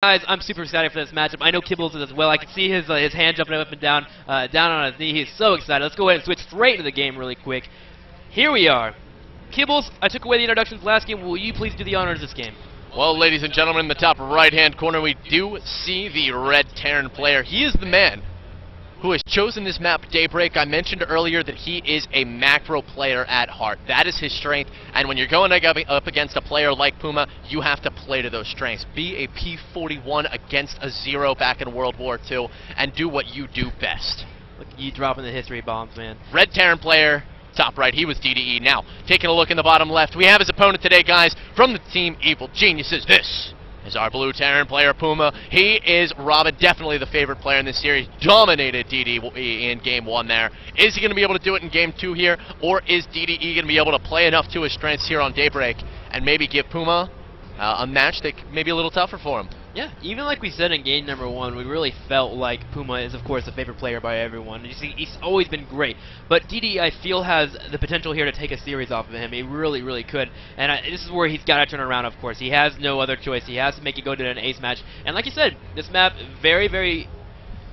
Guys, I'm super excited for this matchup. I know Kibbles is as well. I can see his hand jumping up and down, down on his knee. He's so excited. Let's go ahead and switch straight to the game really quick. Here we are. Kibbles, I took away the introductions last game. Will you please do the honors this game? Well, ladies and gentlemen, in the top right-hand corner, we do see the red Terran player. He is the man who has chosen this map, Daybreak. I mentioned earlier that he is a macro player at heart. That is his strength, and when you're going up against a player like Puma, you have to play to those strengths. Be a P-41 against a Zero back in World War II, and do what you do best. Look, you dropping the history bombs, man. Red Terran player, top right, he was DDE. Now, taking a look in the bottom left, we have his opponent today, guys, from the team Evil Geniuses. This is our blue Terran player, Puma. He is, Robin, definitely the favorite player in this series. Dominated DDE in Game 1 there. Is he going to be able to do it in Game 2 here, or is DDE going to be able to play enough to his strengths here on Daybreak and maybe give Puma a match that may be a little tougher for him? Yeah, even like we said in game number 1, we really felt like Puma is, of course, a favorite player by everyone. You see, he's always been great. But DDE, I feel, has the potential here to take a series off of him. He really, really could. And this is where he's got to turn around, of course. He has no other choice. He has to make it go to an ace match. And like you said, this map, very, very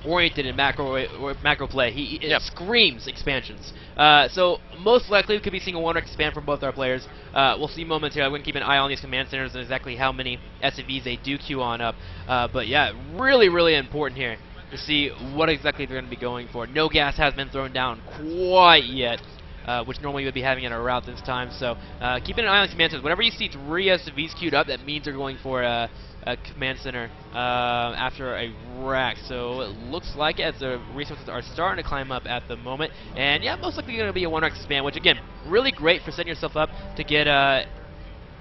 oriented in macro play. It screams expansions. So most likely we could be seeing a 1-rack expand from both our players. We'll see momentarily. I'm going to keep an eye on these command centers and exactly how many SCVs they do queue on up. But yeah, really, really important here to see what exactly they're going to be going for. No gas has been thrown down quite yet, which normally would be having in a route this time. So keeping an eye on command centers. Whenever you see 3 SCVs queued up, that means they're going for a command center after a rack. So it looks like as the resources are starting to climb up at the moment. And yeah, most likely going to be a 1-rack expand, which again, really great for setting yourself up to get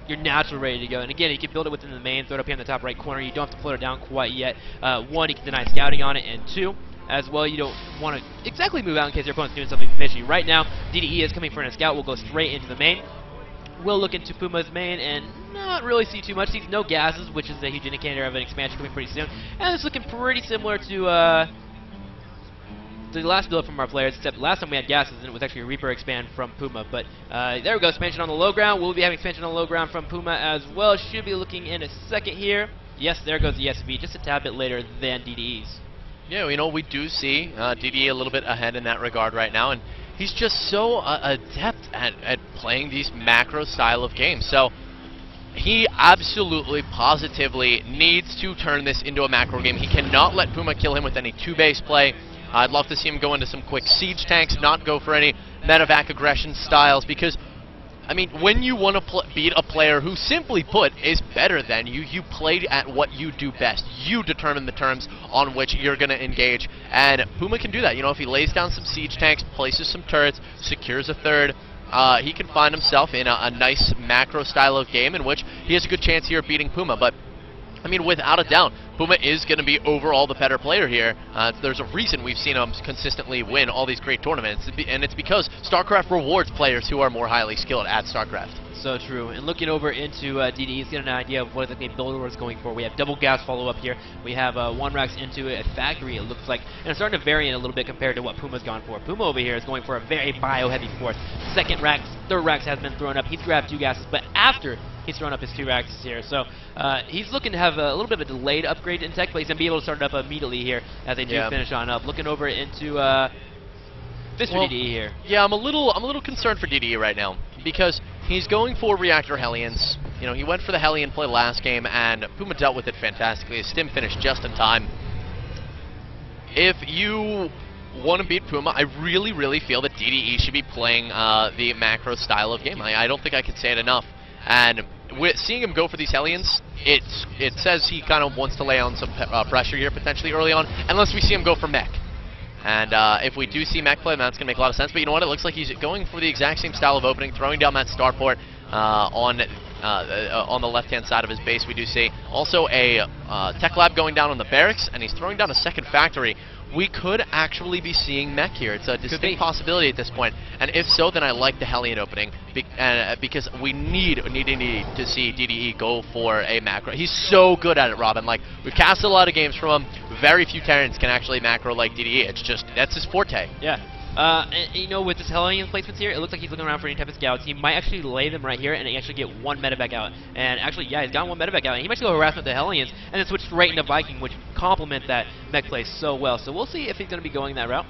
your natural ready to go. And again, you can build it within the main, throw it up here in the top right corner. You don't have to float it down quite yet. 1, you can deny scouting on it, and 2, as well, you don't want to exactly move out in case your opponent's doing something fishy. Right now, DDE is coming for a scout. We'll go straight into the main. We'll look into Puma's main and not really see too much. Sees no gases, which is a huge indicator of an expansion coming pretty soon. And it's looking pretty similar to the last build from our players, except last time we had gases and it was actually a Reaper expand from Puma. But there we go, expansion on the low ground. We'll be having expansion on the low ground from Puma as well. Should be looking in a second here. Yes, there goes the SV, just a tad bit later than DDE's. Yeah, you know, we do see DDE a little bit ahead in that regard right now, and he's just so adept at playing these macro style of games. So he absolutely, positively needs to turn this into a macro game. He cannot let Puma kill him with any 2-base play. I'd love to see him go into some quick siege tanks, not go for any medevac aggression styles, because I mean, when you want to beat a player who, simply put, is better than you, you play at what you do best. You determine the terms on which you're going to engage, and Puma can do that. You know, if he lays down some siege tanks, places some turrets, secures a third, he can find himself in a nice macro style of game in which he has a good chance here of beating Puma. But I mean, without a doubt, Puma is going to be overall the better player here. There's a reason we've seen him consistently win all these great tournaments, and it's because StarCraft rewards players who are more highly skilled at StarCraft. So true. And looking over into DDE, he's getting an idea of what exactly Builder is going for. We have double gas follow-up here. We have 1-racks into a factory, it looks like. And it's starting to vary a little bit compared to what Puma's gone for. Puma over here is going for a very bio-heavy force. 2nd racks, 3rd racks has been thrown up. He's grabbed 2 gases, but after he's thrown up his 2 racks here. So he's looking to have a little bit of a delayed upgrade in tech, but he's going to be able to start it up immediately here as they do finish on up. Looking over into Mr. DDE here. Yeah, I'm a little concerned for DDE right now, because he's going for reactor Hellions. You know, he went for the Hellion play last game, and Puma dealt with it fantastically. His stim finished just in time. If you want to beat Puma, I really, really feel that DDE should be playing the macro style of game. I don't think I could say it enough. And seeing him go for these Hellions, it says he kind of wants to lay on some pressure here potentially early on, unless we see him go for mech. And if we do see mech play, that's going to make a lot of sense. But you know what? It looks like he's going for the exact same style of opening, throwing down that starport on the left-hand side of his base. We do see also a tech lab going down on the barracks, and he's throwing down a 2nd factory. We could actually be seeing mech here. It's a distinct possibility at this point. And if so, then I like the Hellion opening, because we need to see DDE go for a macro. He's so good at it, Robin. Like, we've casted a lot of games from him. Very few Terrans can actually macro like DDE. It's just, that's his forte. Yeah. And, you know, with his Hellion placements here, it looks like he's looking around for any type of scouts. He might actually lay them right here and actually get one medevac out. And actually, yeah, he's got one medevac out. And he might go harassment with the Hellions and then switch straight into Viking, which complement that mech play so well. So we'll see if he's going to be going that route,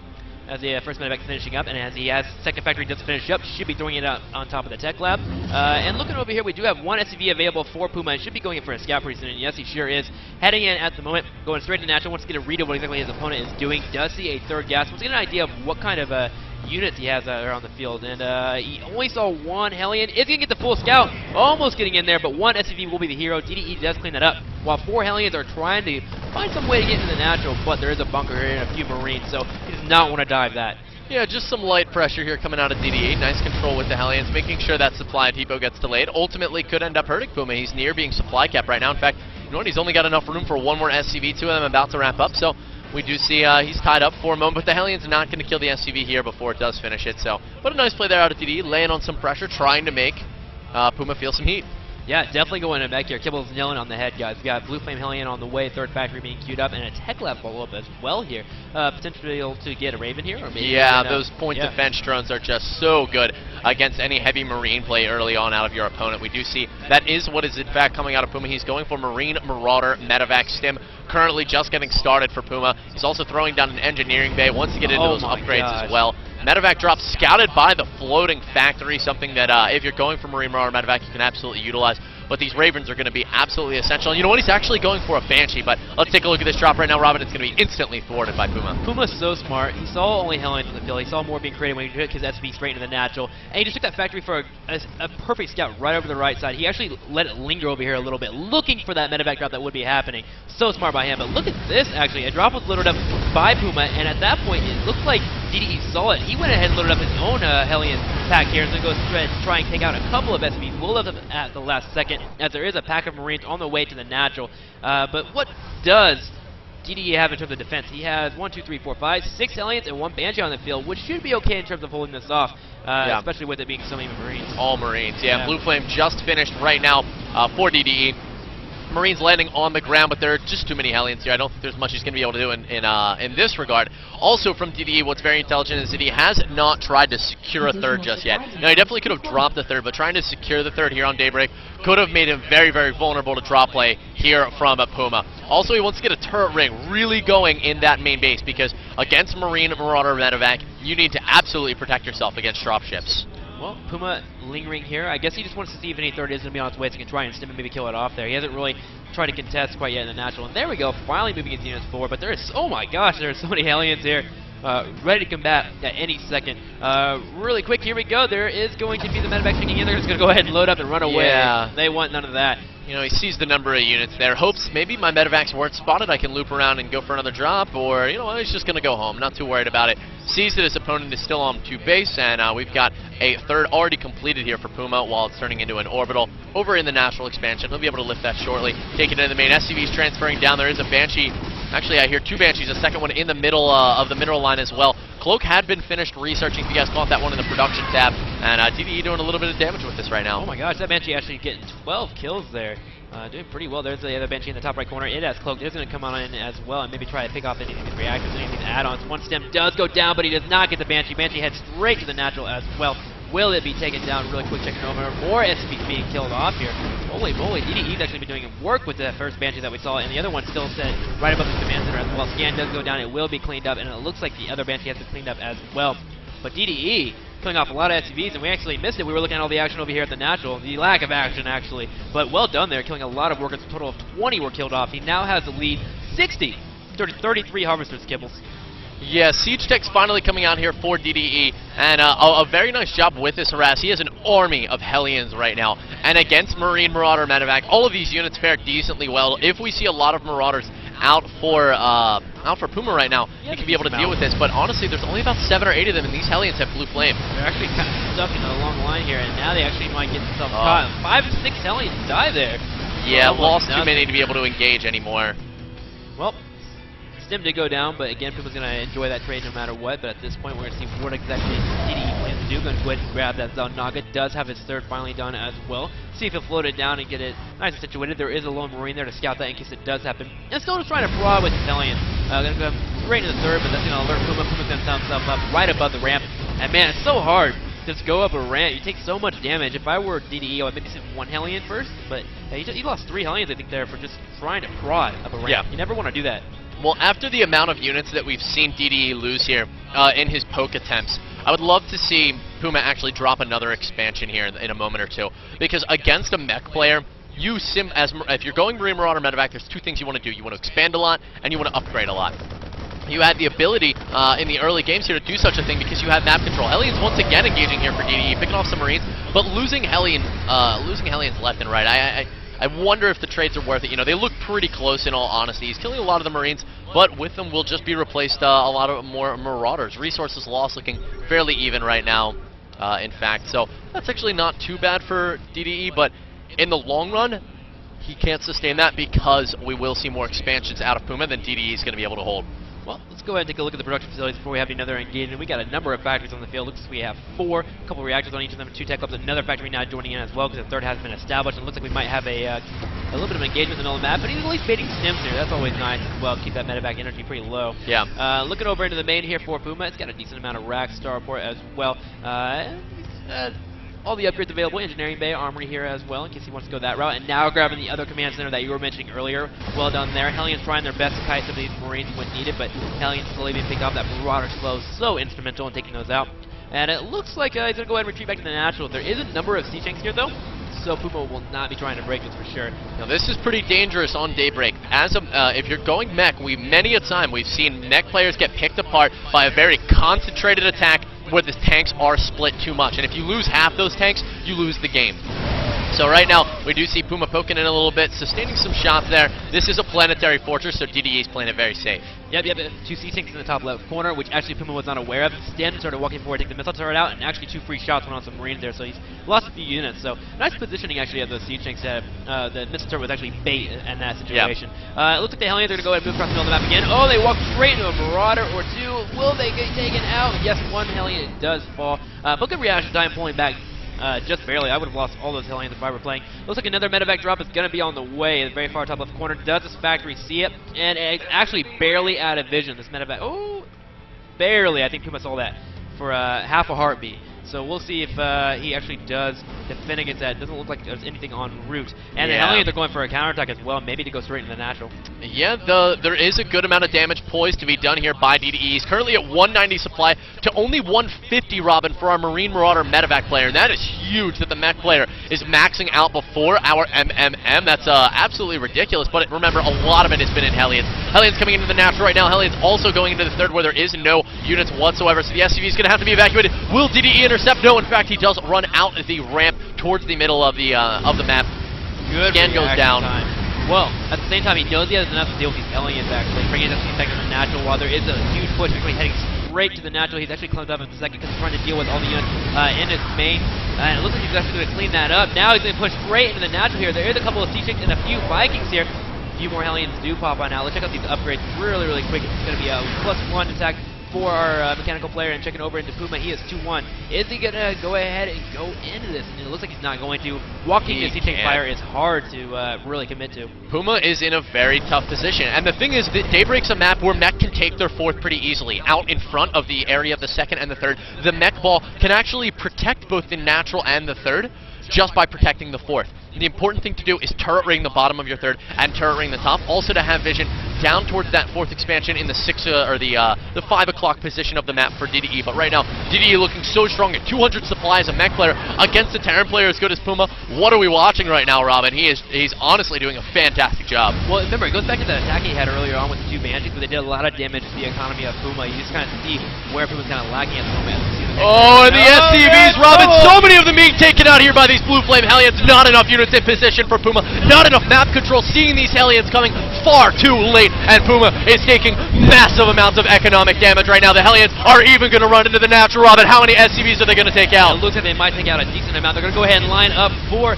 as the first medevac finishing up, and as he has second factory just finish up, should be throwing it out on top of the tech lab. And looking over here, we do have one SCV available for Puma, and should be going in for a scout pretty soon, and yes, he sure is. Heading in at the moment, going straight to natural, wants to get a read of what exactly his opponent is doing, does see a third gas, wants to get an idea of what kind of units he has around the field, and he only saw one Hellion, is going to get the full scout, almost getting in there, but one SCV will be the hero. DDE does clean that up, while 4 Hellions are trying to find some way to get into the natural, but there is a bunker here and a few Marines, so he does not want to dive that. Yeah, just some light pressure here coming out of DDE. Nice control with the Hellions, making sure that supply depot gets delayed. Ultimately could end up hurting Puma. He's near being supply capped right now. In fact, you know what? He's only got enough room for one more SCV. 2 of them about to wrap up, so we do see he's tied up for a moment, but the Hellions not going to kill the SCV here before it does finish it. So, but a nice play there out of DDE, laying on some pressure, trying to make Puma feel some heat. Yeah, definitely going in back here. Kibble's nailing on the head, guys. We got Blue Flame Hellion on the way, third factory being queued up, and a tech lab follow-up as well here. Potentially able to get a Raven here, or maybe... Yeah, those point defense drones are just so good against any heavy Marine play early on out of your opponent. We do see that is what is in fact coming out of Puma. He's going for Marine Marauder Medevac Stim, currently just getting started for Puma. He's also throwing down an engineering bay, wants to get into those upgrades as well. Medevac drop scouted by the floating factory, something that if you're going for Marine Marauder Medevac, you can absolutely utilize. But these Ravens are going to be absolutely essential. And you know what? He's actually going for a Banshee, but let's take a look at this drop right now, Robin. It's going to be instantly thwarted by Puma. Puma's so smart. He saw only Hellions in the field. He saw more being created when he took his SB straight into the natural. And he just took that factory for a perfect scout right over the right side. He actually let it linger over here a little bit, looking for that medevac drop that would be happening. So smart by him. But look at this, actually. A drop was loaded up by Puma, and at that point, it looked like DDE saw it. He went ahead and loaded up his own Hellion pack here, and then goes to try and take out a couple of SBs. We'll live at the last second, as there is a pack of Marines on the way to the natural. But what does DDE have in terms of defense? He has 1, 2, 3, 4, 5, 6 Hellions and 1 Banshee on the field, which should be okay in terms of holding this off, especially with it being so many Marines. All Marines, yeah. Blue Flame just finished right now for DDE. Marines landing on the ground, but there are just too many Hellions here. I don't think there's much he's going to be able to do in this regard. Also from DDE, what's very intelligent is that he has not tried to secure a third just yet. Now, he definitely could have dropped the third, but trying to secure the third here on Daybreak could have made him very, very vulnerable to drop play here from Puma. Also, he wants to get a turret ring really going in that main base, because against Marine Marauder Medevac, you need to absolutely protect yourself against dropships. Well, Puma lingering here. I guess he just wants to see if any third is going to be on its way so he can try and stim and maybe kill it off there. He hasn't really tried to contest quite yet in the natural. And there we go, finally moving his units forward. But there is, oh my gosh, there are so many Hellions here. Ready to combat at any second. Really quick, here we go. There is going to be the medevac kicking in. They're just going to go ahead and load up and run away. Yeah. They want none of that. You know, he sees the number of units there, hopes maybe my medevacs weren't spotted, I can loop around and go for another drop, or, you know, he's just going to go home, not too worried about it. Sees that his opponent is still on 2 base, and we've got a third already completed here for Puma while it's turning into an orbital over in the natural expansion. He'll be able to lift that shortly, take it into the main. SCV's transferring down. There is a Banshee. Actually, I hear 2 Banshees, a second one in the middle of the mineral line as well. Cloak had been finished researching, if you guys caught that one in the production tab, and DDE doing a little bit of damage with this right now. Oh my gosh, that Banshee actually getting 12 kills there. Doing pretty well. There's the other Banshee in the top right corner. It has Cloak. It's going to come on in as well and maybe try to pick off anything with reactors, anything add-ons. One stem does go down, but he does not get the Banshee. Banshee heads straight to the natural as well. Will it be taken down? Really quick checking over. More SCVs being killed off here. Holy moly, DDE's actually been doing work with the first Banshee that we saw, and the other one still set right above the command center as well. Scan does go down. It will be cleaned up, and it looks like the other Banshee has been cleaned up as well. But DDE killing off a lot of SCVs, and we actually missed it. We were looking at all the action over here at the natural, the lack of action actually, but well done there, killing a lot of workers. A total of 20 were killed off. He now has the lead, 60, 33 harvesters, Kibbles. Yeah, Siege Tech's finally coming out here for DDE, and a very nice job with this harass. He has an army of Hellions right now, and against Marine Marauder Medevac, all of these units fare decently well. If we see a lot of Marauders out for Puma right now, he can be able to deal with this, but honestly, there's only about 7 or 8 of them, and these Hellions have Blue Flame. They're actually kind of stuck in a long line here, and now they actually might get themselves caught. 5 or 6 Hellions die there. Yeah, lost too many to be able to engage anymore. Well, Stim did go down, but again, Puma's going to enjoy that trade no matter what. But at this point, we're going to see what exactly DDE plans to do. Going to go ahead and grab that Naga. Does have his third finally done as well. See if he'll float it down and get it nice and situated. There is a lone Marine there to scout that in case it does happen. And still just trying to fraud with his Hellion. Going to go straight into the third, but that's going to alert Puma. Puma's going to set himself up right above the ramp. And man, it's so hard to just go up a ramp. You take so much damage. If I were DDE, I would maybe send one Hellion first, but he lost 3 Hellions, I think, there for just trying to prod up a ramp. Yeah. You never want to do that. Well, after the amount of units that we've seen DDE lose here in his poke attempts, I would love to see Puma actually drop another expansion here in a moment or two. Because against a mech player, if you're going Marine Marauder medevac, there's 2 things you want to do. You want to expand a lot, and you want to upgrade a lot. You had the ability in the early games here to do such a thing because you had map control. Hellions once again engaging here for DDE, picking off some Marines, but losing Hellions left and right. I wonder if the trades are worth it. You know, they look pretty close in all honesty. He's killing a lot of the Marines, but with them will just be replaced a lot of more Marauders. Resources lost looking fairly even right now, in fact. So that's actually not too bad for DDE, but in the long run, he can't sustain that because we will see more expansions out of Puma than DDE is going to be able to hold. Well, let's go ahead and take a look at the production facilities before we have another engagement. We got a number of factories on the field. Looks like we have 4, a couple reactors on each of them, 2 tech clubs, another factory now joining in as well because the third has been established. And it looks like we might have a little bit of engagement in the middle of the map, but he's at least baiting stims here. That's always nice as well. Keep that medevac energy pretty low. Yeah. Looking over into the main here for Puma, it's got a decent amount of racks, starport as well. All the upgrades available, engineering bay, armory here as well, in case he wants to go that route. And now grabbing the other command center that you were mentioning earlier. Well done there. Hellions trying their best to kite some of these Marines when needed, but Hellions slowly being picked off. That Marauder slow, so instrumental in taking those out. And it looks like he's going to go ahead and retreat back to the natural. There is a number of sea tanks here, though, so Puma will not be trying to break this for sure. Now this is pretty dangerous on Daybreak. If you're going mech, many a time we've seen mech players get picked apart by a very concentrated attack where the tanks are split too much. And if you lose half those tanks, you lose the game. So right now, we do see Puma poking in a little bit, sustaining some shots there. This is a planetary fortress, so DDE is playing it very safe. Yep, 2 sea tanks in the top left corner, which actually Puma was not aware of. Stanton started walking forward, take the missile turret out, and actually 2 free shots went on some Marines there, so he's lost a few units. So nice positioning actually of those sea tanks. The missile turret was actually bait in that situation. It looks like the Hellions are going to go ahead and move across the middle of the map again. Oh, they walk straight into a Marauder or 2. Will they get taken out? Yes, 1 Hellion does fall. But good reaction time pulling back. Just barely. I would have lost all those Hellions if I were playing. Looks like another medevac drop is going to be on the way. The very far top left corner. Does this factory see it? And it's actually barely out of vision. This medevac. Oh, barely. I think Puma saw that for half a heartbeat. So we'll see if he actually does defend against that. It doesn't look like there's anything en route. And the Hellions are going for a counterattack as well, maybe to go straight into the natural. Yeah, there is a good amount of damage poised to be done here by DDE. He's currently at 190 supply to only 150, Robin, for our Marine Marauder medevac player. And that is huge that the mech player is maxing out before our MMM. That's absolutely ridiculous. But remember, a lot of it has been in Hellions. Hellions coming into the natural right now. Hellions also going into the third where there is no units whatsoever. So the SCV is going to have to be evacuated. Will DDE intercept? No, in fact, he does run out the ramp towards the middle of the map. Good Scan goes down. Time. Well, at the same time, he knows he has enough to deal with these Hellions, actually, bringing us back to the natural. While there is a huge push, actually heading straight to the natural, he's actually climbed up in a second because he's trying to deal with all the units in his main. And it looks like he's actually going to clean that up. Now he's going to push straight into the natural here. There is a couple of Sea Chicks and a few Vikings here. A few more Hellions do pop on now. Let's check out these upgrades really, really quick. It's going to be a +1 attack for our mechanical player, and checking over into Puma, he is 2-1. Is he going to go ahead and go into this? And it looks like he's not going to. Walking into Sea Fire is hard to really commit to. Puma is in a very tough position. And the thing is that Daybreak's a map where mech can take their fourth pretty easily. Out in front of the area of the second and the third, the mech ball can actually protect both the natural and the third just by protecting the fourth. The important thing to do is turret ring the bottom of your third and turret ring the top. Also to have vision down towards that fourth expansion in the 5 o'clock position of the map for DDE. But right now, DDE looking so strong at 200 supply as a mech player against a Terran player as good as Puma. What are we watching right now, Robin? He's honestly doing a fantastic job. Well, remember, it goes back to the attack he had earlier on with the 2 Banshees, where they did a lot of damage to the economy of Puma. You just kind of see where Puma's kind of lacking at the moment. Oh, and the SCVs, Robin, so many of them being taken out here by these Blue Flame Hellions. Not enough units in position for Puma. Not enough map control. Seeing these Hellions coming far too late, and Puma is taking massive amounts of economic damage right now. The Hellions are even going to run into the natural, Robin. How many SCVs are they going to take out? It looks like they might take out a decent amount. They're going to go ahead and line up for...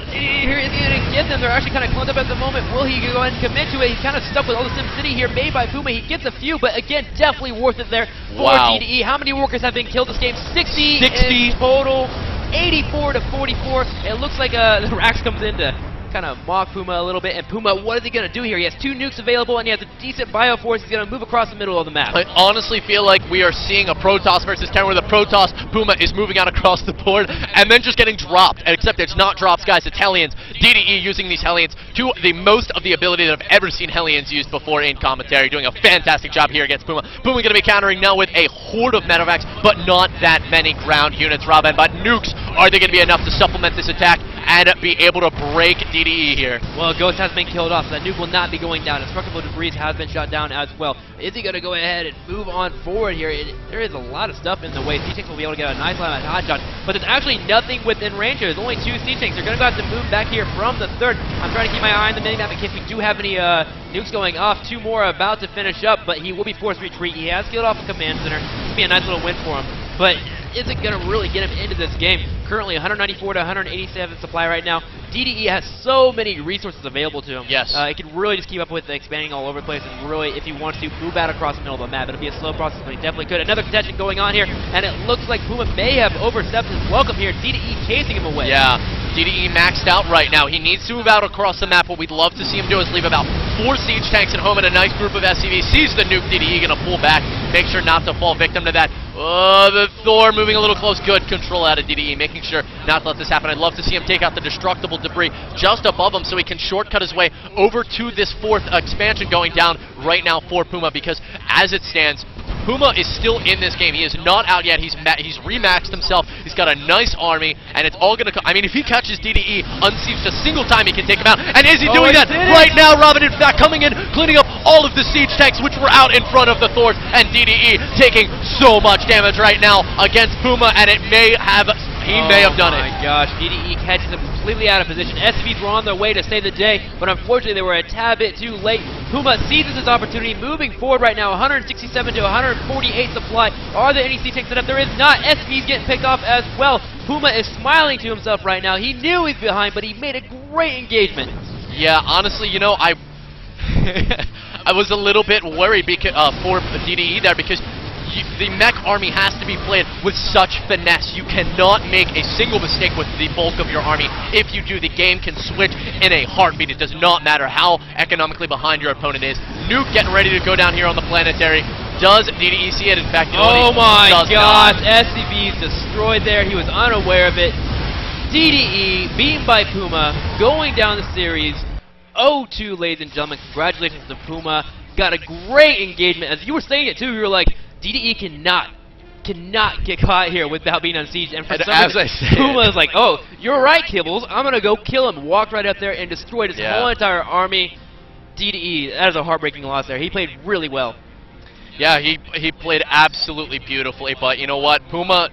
here is he going to get them. They're actually kind of clumped up at the moment. Will he go ahead and commit to it? He's kind of stuck with all the SimCity here made by Puma. He gets a few, but again, definitely worth it there for DDE. How many workers have been killed this game? 60 in total. 84 to 44. It looks like the Rax comes in to kind of mock Puma a little bit. And Puma, what is he going to do here? He has 2 nukes available, and he has a decent bioforce. He's going to move across the middle of the map. I honestly feel like we are seeing a Protoss versus Terran, where the Protoss Puma is moving out across the board and then just getting dropped. Except it's not drops, guys. It's Hellions. DDE using these Hellions to the most of the ability that I've ever seen Hellions used before in commentary, doing a fantastic job here against Puma. Puma going to be countering now with a horde of medevacs, but not that many ground units, Robin. But nukes, are they going to be enough to supplement this attack and be able to break DDE here? Well, Ghost has been killed off, so that nuke will not be going down. Destructible debris has been shot down as well. Is he going to go ahead and move on forward here? There is a lot of stuff in the way. Siege tanks will be able to get a nice line of hot shots, but there's actually nothing within range here. There's only 2 siege tanks. They're going to have to move back here from the 3rd. I'm trying to keep my eye on the minimap in case we do have any nukes going off. 2 more are about to finish up, but he will be forced to retreat. He has killed off a command center. It'll be a nice little win for him, but isn't going to really get him into this game. Currently 194 to 187 supply right now. DDE has so many resources available to him. Yes. He can really just keep up with the expanding all over the place, and really, if he wants to, move out across the middle of the map. It'll be a slow process, but he definitely could. Another contention going on here, and it looks like Puma may have overstepped his welcome here. DDE chasing him away. Yeah, DDE maxed out right now. He needs to move out across the map. What we'd love to see him do is leave about 4 siege tanks at home and a nice group of SCVs. Sees the nuke, DDE going to pull back, make sure not to fall victim to that. Oh, the Thor moving a little close. Good control out of DDE, making sure not to let this happen. I'd love to see him take out the destructible debris just above him so he can shortcut his way over to this 4th expansion going down right now for Puma, because as it stands, Puma is still in this game. He is not out yet. He's remaxed himself. He's got a nice army, and it's all going to come. I mean, if he catches DDE unsieged a single time, he can take him out. And is he doing that right now, Robin? In fact, coming in, cleaning up all of the siege tanks, which were out in front of the Thors, and DDE taking so much damage right now against Puma, and it may have... He may have done it. Oh my gosh, DDE catches him completely out of position. SCVs were on their way to save the day, but unfortunately they were a tad bit too late. Puma seizes his opportunity, moving forward right now, 167 to 148 supply. Are there any siege tanks set up? There is not. SCVs getting picked off as well. Puma is smiling to himself right now. He knew he's behind, but he made a great engagement. Yeah, honestly, you know, I was a little bit worried because, for DDE there, because the mech army has to be played with such finesse. You cannot make a single mistake with the bulk of your army. If you do, the game can switch in a heartbeat. It does not matter how economically behind your opponent is. Nuke getting ready to go down here on the planetary. Does DDE see it? In fact, oh my gosh, SCV's destroyed there. He was unaware of it. DDE, beaten by Puma, going down the series 0-2, ladies and gentlemen. Congratulations to Puma. Got a great engagement. As you were saying it too, you were like, DDE cannot get caught here without being unsieged. And for some reason, Puma is like, oh, you're right, Kibbles. I'm going to go kill him. Walked right up there and destroyed his whole entire army. DDE, that is a heartbreaking loss there. He played really well. Yeah, he played absolutely beautifully, but you know what? Puma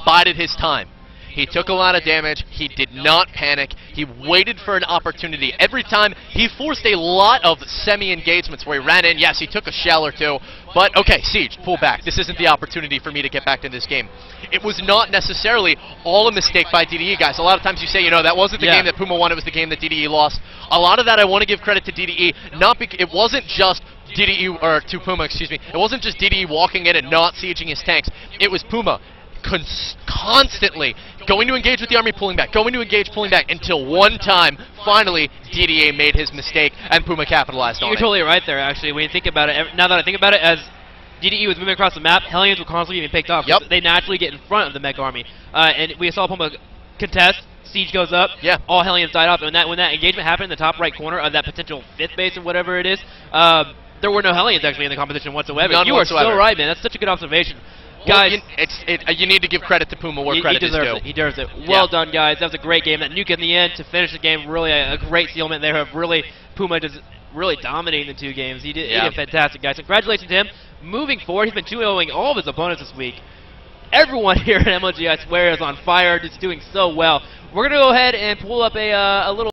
bided his time. He took a lot of damage. He did not panic. He waited for an opportunity. Every time, he forced a lot of semi-engagements where he ran in. Yes, he took a shell or 2. But, okay, Siege, pull back. This isn't the opportunity for me to get back to this game. It was not necessarily all a mistake by DDE, guys. A lot of times you say, you know, that wasn't the game that Puma won. It was the game that DDE lost. A lot of that I want to give credit to DDE. It wasn't just DDE, or to Puma, excuse me. It wasn't just DDE walking in and not sieging his tanks. It was Puma constantly going to engage with the army, pulling back, going to engage, pulling back, until one time, finally, DDE made his mistake, and Puma capitalized on it. You're totally right there, actually. When you think about it, now that I think about it, as DDE was moving across the map, Hellions were constantly being picked off. They naturally get in front of the mech army. And we saw Puma contest, siege goes up, all Hellions died off, and when that engagement happened in the top right corner of that potential 5th base or whatever it is, there were no Hellions actually in the competition whatsoever. None you whatsoever. are so right, man. That's such a good observation. Well, guys, you need to give credit to Puma where credit is due. He deserves it. Well done, guys. That was a great game. That nuke in the end to finish the game, really a great sealment there of really Puma just really dominating the 2 games. He did fantastic, guys. Congratulations to him. Moving forward, he's been 2-0ing all of his opponents this week. Everyone here at MLG, I swear, is on fire, just doing so well. We're going to go ahead and pull up a little